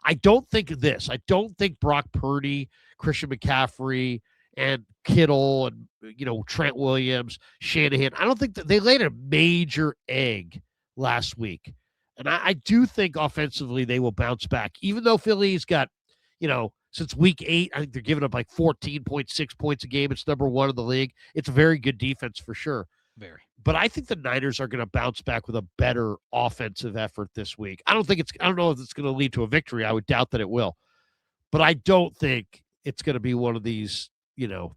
I don't think this. I don't think Brock Purdy, Christian McCaffrey, and Kittle and Trent Williams, Shanahan. I don't think that they laid a major egg last week. And I do think offensively they will bounce back, even though Philly's got, since week 8, I think they're giving up like 14.6 points a game. It's number 1 in the league. It's a very good defense for sure. Very. But I think the Niners are going to bounce back with a better offensive effort this week. I don't know if it's going to lead to a victory. I would doubt that it will. But I don't think it's going to be one of these,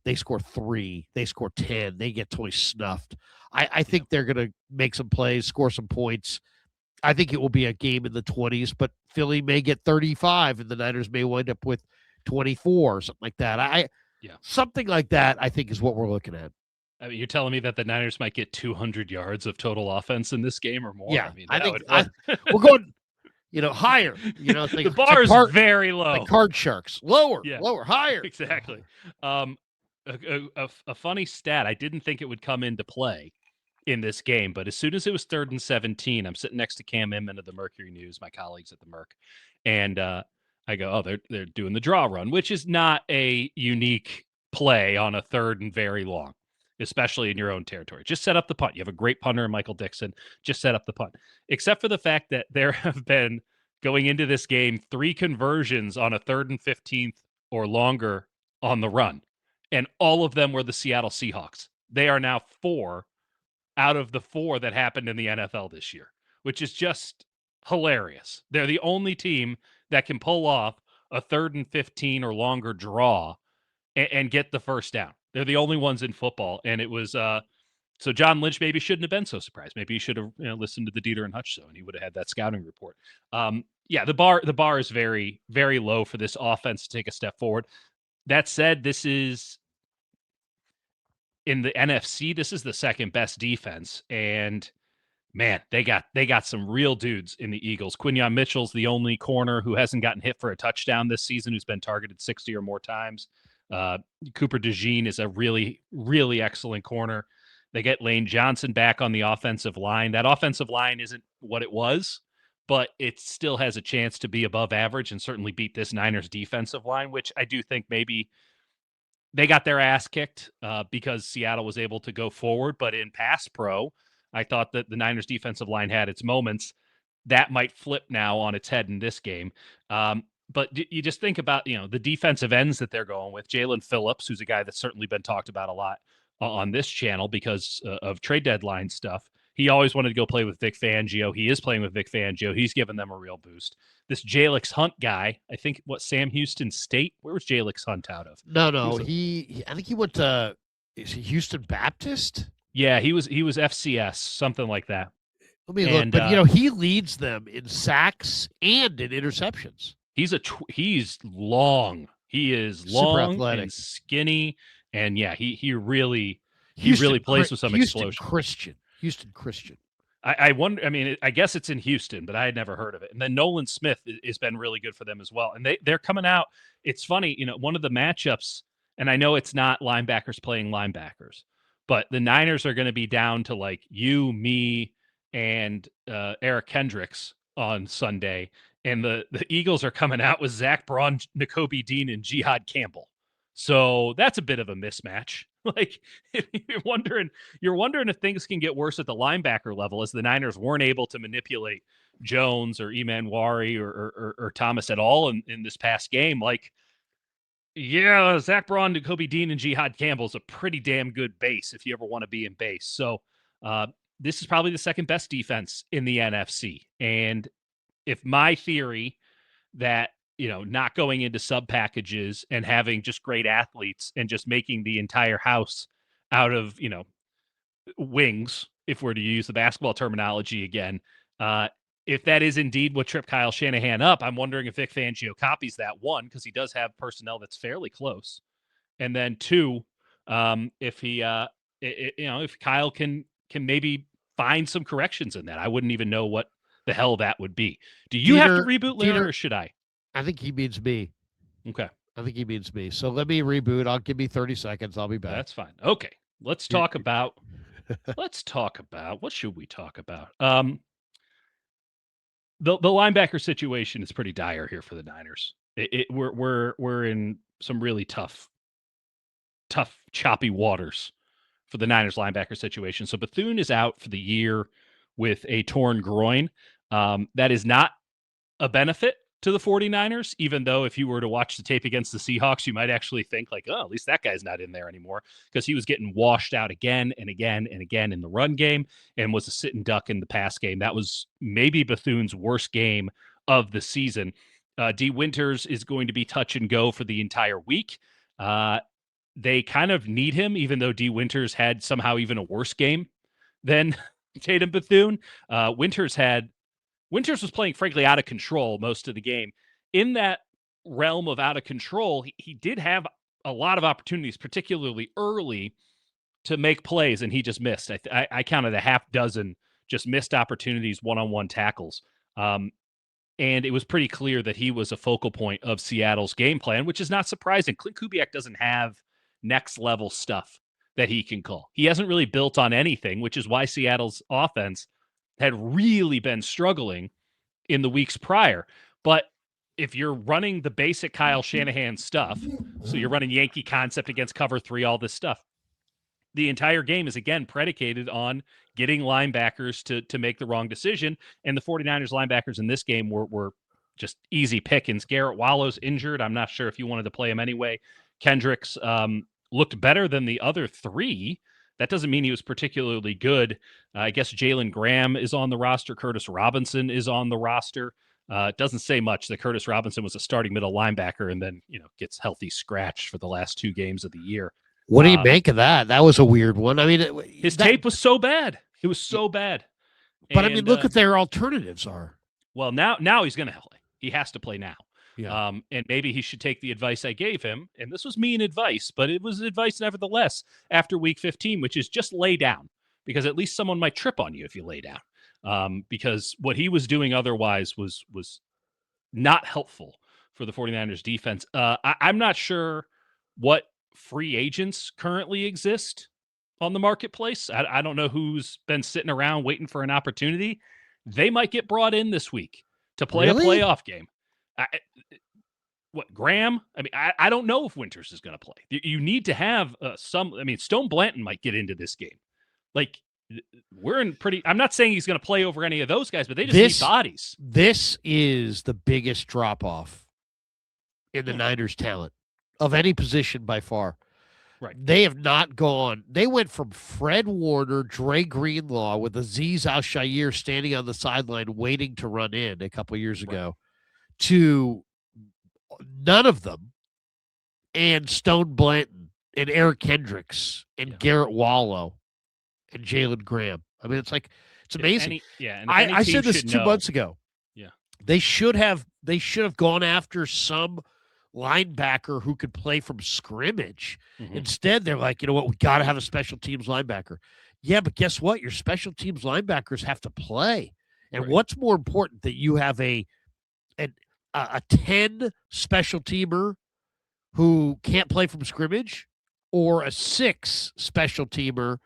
they score 3, they score 10, they get totally snuffed. I think they're going to make some plays, score some points. I think it will be a game in the 20s, but Philly may get 35 and the Niners may wind up with 24 or something like that. Something like that, I think, is what we're looking at. I mean, you're telling me that the Niners might get 200 yards of total offense in this game or more? Yeah, I mean, we're going, higher. The bar is very low. Like card sharks. Lower, higher. Exactly. A funny stat, I didn't think it would come into play in this game, but as soon as it was 3rd and 17, I'm sitting next to Cam Inman of the Mercury News, my colleagues at the Merc, and I go, oh, they're doing the draw run, which is not a unique play on a 3rd and very long, especially in your own territory. Just set up the punt. You have a great punter in Michael Dixon. Just set up the punt. Except for the fact that there have been, going into this game, 3 conversions on a 3rd and 15th or longer on the run, and all of them were the Seattle Seahawks. They are now 4 out of the 4 that happened in the NFL this year, which is just hilarious. They're the only team that can pull off a 3rd and 15 or longer draw and get the first down. They're the only ones in football. And it was, so John Lynch maybe shouldn't have been so surprised. Maybe he should have listened to the Dieter and Hutch show and he would have had that scouting report. The bar is very, very low for this offense to take a step forward. That said, this is, in the NFC, this is the second best defense. And man, they got some real dudes in the Eagles. Quinyon Mitchell's the only corner who hasn't gotten hit for a touchdown this season, who's been targeted 60 or more times. Cooper DeJean is a really, really excellent corner. They get Lane Johnson back on the offensive line. That offensive line isn't what it was, but it still has a chance to be above average and certainly beat this Niners defensive line, which I do think maybe they got their ass kicked because Seattle was able to go forward. But in pass pro, I thought that the Niners defensive line had its moments. That might flip now on its head in this game. But you just think about, the defensive ends that they're going with. Jalen Phillips, who's a guy that's certainly been talked about a lot on this channel because of trade deadline stuff. He always wanted to go play with Vic Fangio. He is playing with Vic Fangio. He's given them a real boost. This Jalix Hunt guy, I think, Sam Houston State? Where was Jalix Hunt out of? No. I think he went to, is he Houston Baptist? Yeah, he was FCS, something like that. Let me look. But, he leads them in sacks and in interceptions. He's long. He is long and skinny. And, yeah, he really plays with some explosion. Houston Christian. I wonder, I guess it's in Houston, but I had never heard of it. And then Nolan Smith has been really good for them as well. And they're coming out. It's funny, one of the matchups, and I know it's not linebackers playing linebackers, but the Niners are going to be down to like you, me, and Eric Kendricks on Sunday. And the Eagles are coming out with Zach Braun, Nakobe Dean, and Jihad Campbell. So that's a bit of a mismatch. Like you're wondering if things can get worse at the linebacker level as the Niners weren't able to manipulate Jones or Emanwari or Thomas at all in this past game. Like, yeah, Zach Braun, Nakobe Dean, and Jihad Campbell is a pretty damn good base if you ever want to be in base. So this is probably the second best defense in the NFC. And if my theory that not going into sub packages and having just great athletes and just making the entire house out of, wings, if we're to use the basketball terminology again, if that is indeed what tripped Kyle Shanahan up, I'm wondering if Vic Fangio copies that, one, because he does have personnel that's fairly close. And then two, if Kyle can maybe find some corrections in that, I wouldn't even know what the hell that would be. Do you have to reboot later or should I? I think he means me. Okay. I think he means me. So let me reboot. I'll give me 30 seconds. I'll be back. That's fine. Okay. Let's talk about what should we talk about? the linebacker situation is pretty dire here for the Niners. We're in some really tough, choppy waters for the Niners linebacker situation. So Bethune is out for the year with a torn groin. That is not a benefit to the 49ers, even though if you were to watch the tape against the Seahawks, you might actually think like, oh, at least that guy's not in there anymore, because he was getting washed out again and again and again in the run game and was a sit and duck in the pass game. That was maybe Bethune's worst game of the season. D. Winters is going to be touch and go for the entire week. They kind of need him, even though D. Winters had somehow even a worse game than Tatum Bethune. Winters was playing, frankly, out of control most of the game. In that realm of out of control, he did have a lot of opportunities, particularly early, to make plays, and he just missed. I counted a half dozen just missed opportunities, one-on-one tackles. And it was pretty clear that he was a focal point of Seattle's game plan, which is not surprising. Clint Kubiak doesn't have next-level stuff that he can call. He hasn't really built on anything, which is why Seattle's offense had really been struggling in the weeks prior. But if you're running the basic Kyle Shanahan stuff, so you're running Yankee concept against cover 3, all this stuff, the entire game is, again, predicated on getting linebackers to make the wrong decision. And the 49ers linebackers in this game were just easy pickings. Garrett Wallow's injured. I'm not sure if you wanted to play him anyway. Kendricks looked better than the other 3. That doesn't mean he was particularly good. I guess Jalen Graham is on the roster. Curtis Robinson is on the roster. It doesn't say much that Curtis Robinson was a starting middle linebacker and then, gets healthy scratch for the last 2 games of the year. What do you make of that? That was a weird one. I mean, his tape was so bad. It was so bad. But, I mean, look what their alternatives are. Well, now he's going to play. He has to play now. Yeah. And maybe he should take the advice I gave him. And this was mean advice, but it was advice nevertheless after week 15, which is just lay down, because at least someone might trip on you if you lay down. Because what he was doing otherwise was not helpful for the 49ers defense. I'm not sure what free agents currently exist on the marketplace. I don't know who's been sitting around waiting for an opportunity. They might get brought in this week to play a playoff game. Graham? I mean, I don't know if Winters is going to play. You need to have some. I mean, Stone Blanton might get into this game. Like, we're in pretty. I'm not saying he's going to play over any of those guys, but they just need bodies. This is the biggest drop off in the Niners' talent of any position by far. Right. They have not gone. They went from Fred Warner, Dre Greenlaw, with Azeez Al-Shaair standing on the sideline waiting to run in a couple years ago, to none of them, and Stone Blanton and Eric Kendricks and Garrett Wallow and Jalen Graham. I mean, it's amazing. I said this 2 months ago. Yeah. They should have gone after some linebacker who could play from scrimmage. Mm-hmm. Instead, they're like, you know what, we got to have a special teams linebacker. Yeah, but guess what? Your special teams linebackers have to play. And what's more important, that you have a 10 special teamer who can't play from scrimmage, or a 6 special teamer,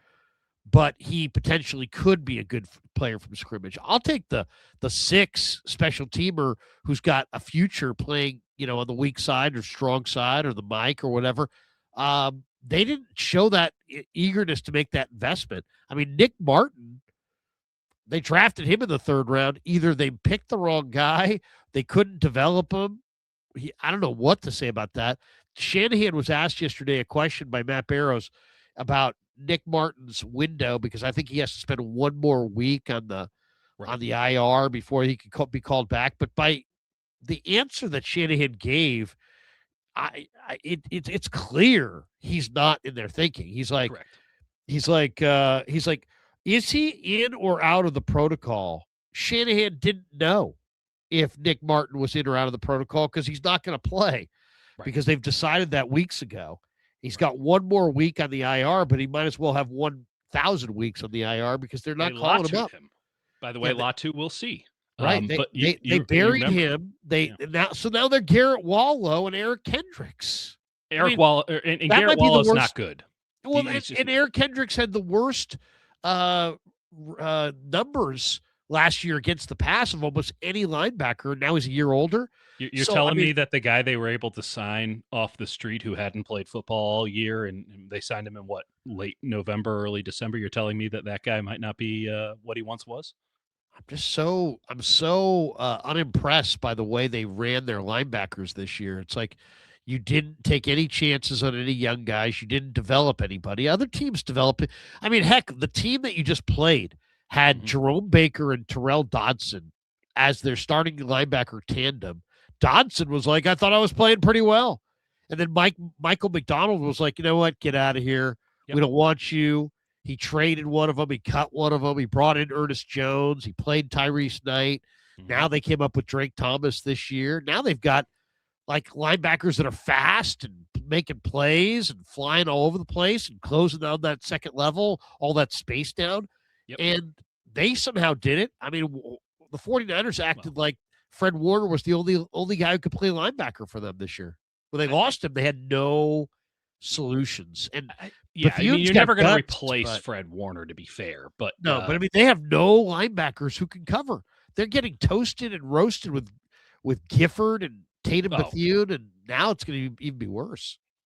but he potentially could be a good player from scrimmage? I'll take the 6 special teamer who's got a future playing, on the weak side or strong side or the mic or whatever. They didn't show that eagerness to make that investment. I mean, Nick Martin, they drafted him in the 3rd round. Either they picked the wrong guy, they couldn't develop him. I don't know what to say about that. Shanahan was asked yesterday a question by Matt Barrows about Nick Martin's window, because I think he has to spend 1 more week on the IR before he can be called back. But by the answer that Shanahan gave, it's clear he's not in their thinking. He's like, is he in or out of the protocol? Shanahan didn't know if Nick Martin was in or out of the protocol, because he's not going to play, because they've decided that weeks ago. He's got 1 more week on the IR, but he might as well have 1,000 weeks on the IR, because they're not calling him up. By the way, Latu, we'll see. Right. They buried him. Now they're Garrett Wallow and Eric Kendricks. Garrett Wallow's not good. Well, and Eric Kendricks had the worst numbers last year against the pass of almost any linebacker. Now he's a year older. You're So, I telling mean, me that the guy they were able to sign off the street who hadn't played football all year and they signed him in what, late November, early December? You're telling me that that guy might not be what he once was? I'm so unimpressed by the way they ran their linebackers this year. It's like you didn't take any chances on any young guys. You didn't develop anybody. Other teams develop it. I mean, heck, the team that you just played had Mhm. Jerome Baker and Terrell Dodson as their starting linebacker tandem. Dodson was like, I thought I was playing pretty well. And then Michael McDonald was like, you know what? Get out of here. Yep. We don't want you. He traded one of them. He cut one of them. He brought in Ernest Jones. He played Tyrese Knight. Mhm. Now they came up with Drake Thomas this year. Now they've got like linebackers that are fast and making plays and flying all over the place and closing down that second level, all that space down. Yep. And they somehow did it. I mean, the 49ers Well, acted like Fred Warner was the only guy who could play linebacker for them this year. When they I lost him, they had no solutions. And yeah, I mean, Bethune's you're got never going to guts, replace but Fred Warner, to be fair. But no, but I mean, they have no linebackers who can cover. They're getting toasted and roasted with Gifford and Tatum oh, Bethune, and now it's going to even be worse.